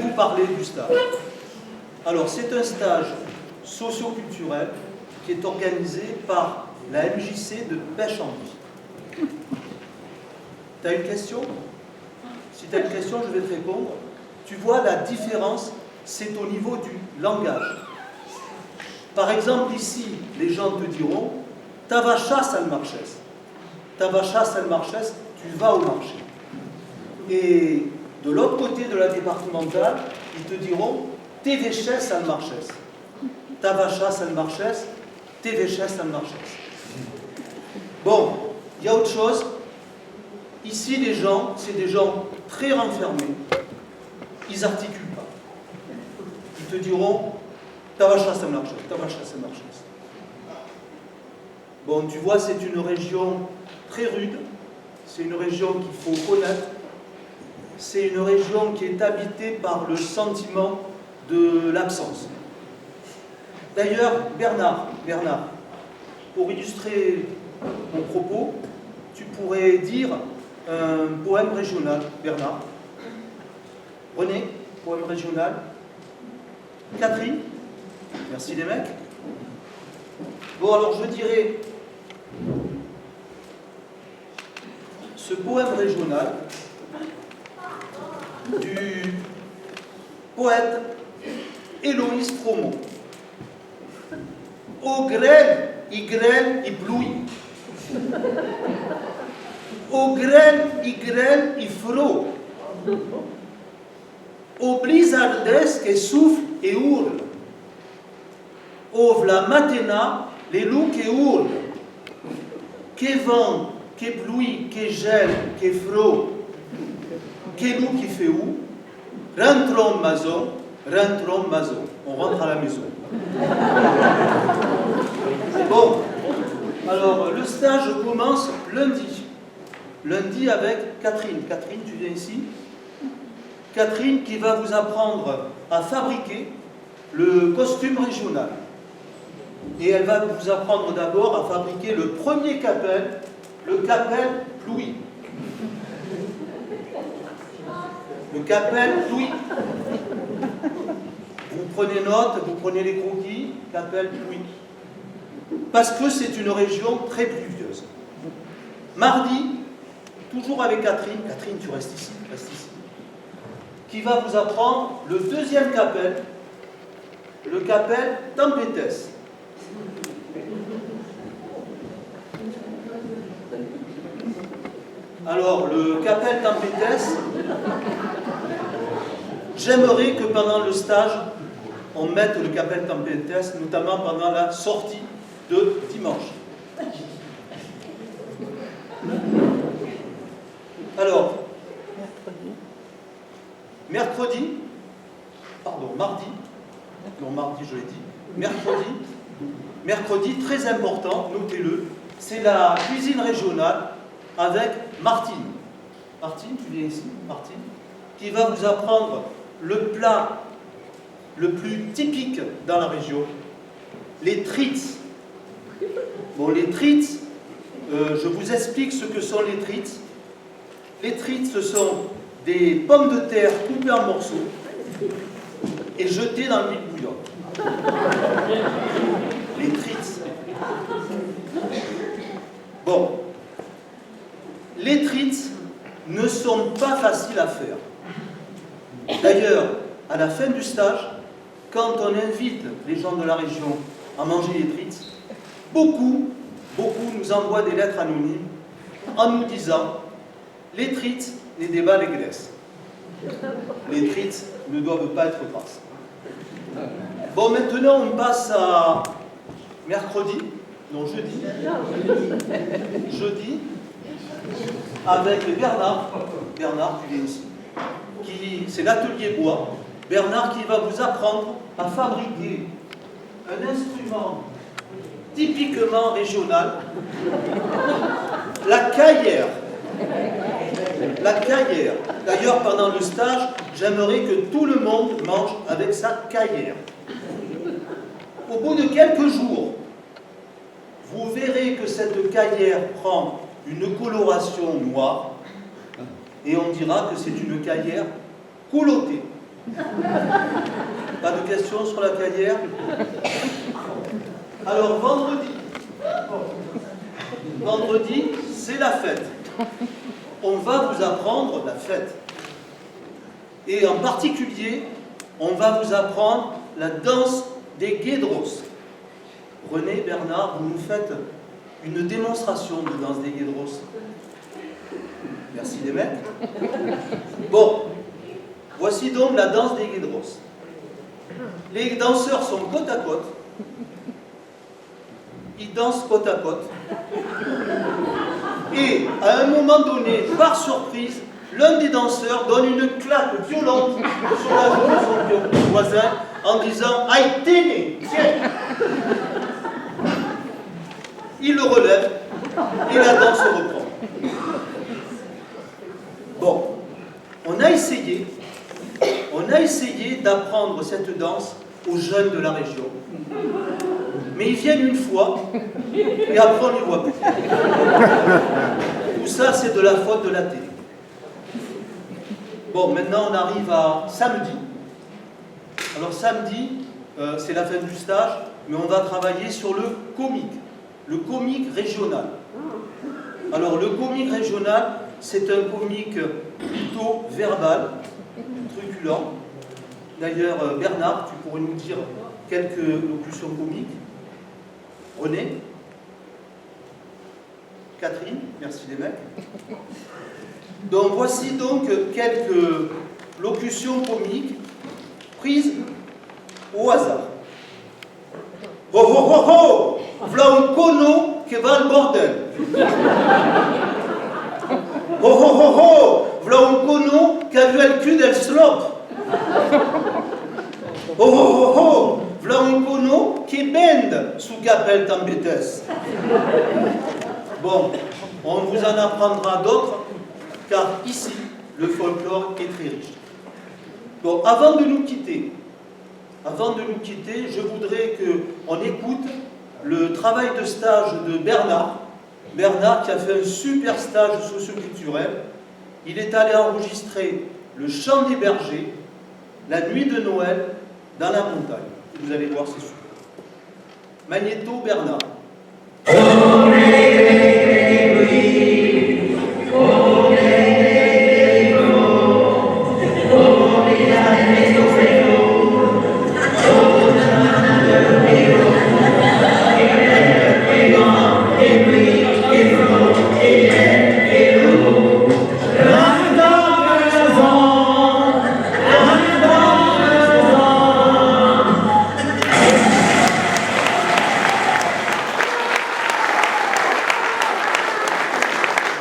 vous parler du stage. Alors, c'est un stage socio-culturel qui est organisé par la MJC de Pêche-en-Vie. Tu as une question? Si tu as une question, je vais te répondre. Tu vois, la différence, c'est au niveau du langage. Par exemple, ici, les gens te diront « Tavacha Salmarches ». Tavacha Salmarches, tu vas au marché. Et de l'autre côté de la départementale, ils te diront « Teveches Salmarches ». Tavacha Salmarches, Teveches Salmarches. Bon, il y a autre chose. Ici, les gens, c'est des gens très renfermés. Ils n'articulent pas. Ils te diront Tavacha Salmarches, Tavacha Salmarches. Bon, tu vois, c'est une région très rude. C'est une région qu'il faut connaître. C'est une région qui est habitée par le sentiment de l'absence. D'ailleurs, Bernard, pour illustrer mon propos, tu pourrais dire un poème régional, Bernard. René, poème régional. Catherine, merci les mecs. Bon, alors je dirais ce poème régional du poète Héloïse Fromont. Au grêle, il pluie. Au grêle, il frot. Au blizzardesque, il souffle et hurle. Au la matena, les loups qui hurlent. Que vent, que pluie, que gel, que froid. Que loup qui fait où? Rentrons maison. On rentre à la maison. Bon, alors le stage commence lundi. Lundi avec Catherine. Catherine, tu viens ici. Catherine qui va vous apprendre à fabriquer le costume régional. Et elle va vous apprendre d'abord à fabriquer le premier capel, le capel Louis. Le capel Louis. Vous prenez note, vous prenez les croquis, capel Louis. Parce que c'est une région très pluvieuse. Mardi, toujours avec Catherine. Catherine, tu restes ici, qui va vous apprendre le deuxième capel, le capel Tempetes. Alors, le capel Tempetes, j'aimerais que pendant le stage, on mette le capel Tempetes, notamment pendant la sortie de dimanche. Alors, mardi je l'ai dit, mercredi, très important, notez-le, c'est la cuisine régionale avec Martine. Martine, tu viens ici, Martine, qui va vous apprendre le plat le plus typique dans la région, les trites. Bon, les trites, je vous explique ce que sont les trites. Les trites, ce sont des pommes de terre coupées en morceaux et jetées dans l'huile bouillante. Les trites. Bon, les trites ne sont pas faciles à faire. D'ailleurs, à la fin du stage, quand on invite les gens de la région à manger les trites, beaucoup nous envoient des lettres anonymes en nous disant « Les trites, les débats, les glaces. Les trites ne doivent pas être grasses. » Bon, maintenant, on passe à jeudi, avec Bernard. Bernard, tu viens ici. C'est l'atelier bois. Bernard qui va vous apprendre à fabriquer un instrument typiquement régional, la caillère. La caillère. D'ailleurs, pendant le stage, j'aimerais que tout le monde mange avec sa caillère. Au bout de quelques jours, vous verrez que cette caillère prend une coloration noire et on dira que c'est une caillère coulottée. Pas de questions sur la calière? Alors, vendredi, c'est la fête. On va vous apprendre la fête. Et en particulier, on va vous apprendre la danse des Guédros. René, Bernard, vous nous faites une démonstration de danse des Guédros. Merci les mecs. Bon, voici donc la danse des Guédros. Les danseurs sont côte à côte. Ils dansent côte à côte. Et à un moment donné, par surprise, l'un des danseurs donne une claque violente sur la joue de son voisin en disant « Aïe, téné, tiens !» Il le relève et la danse reprend. Bon, on a essayé d'apprendre cette danse aux jeunes de la région. Mais ils viennent une fois et après on n'y voit plus. Tout ça, c'est de la faute de la télé. Bon, maintenant on arrive à samedi. Alors samedi, c'est la fin du stage, mais on va travailler sur le comique régional. Alors le comique régional, c'est un comique plutôt verbal, truculent. D'ailleurs, Bernard, tu pourrais nous dire quelques locutions comiques. René? Catherine? Merci les mecs. Donc voici donc quelques locutions comiques prises au hasard. Ho ho ho ho! V'là un cono qui va le bordel. Ho ho ho ho! V'là un cono qui a vu le cul del slop. Oh oh oh oh! V'là un cono qui bende sous capelle tambetes. Bon, on vous en apprendra d'autres, car ici, le folklore est très riche. Bon, avant de nous quitter, je voudrais qu'on écoute le travail de stage de Bernard. Bernard qui a fait un super stage socioculturel. Il est allé enregistrer le chant des bergers, la nuit de Noël, dans la montagne. Vous allez voir, c'est super. Magnéto Bernard.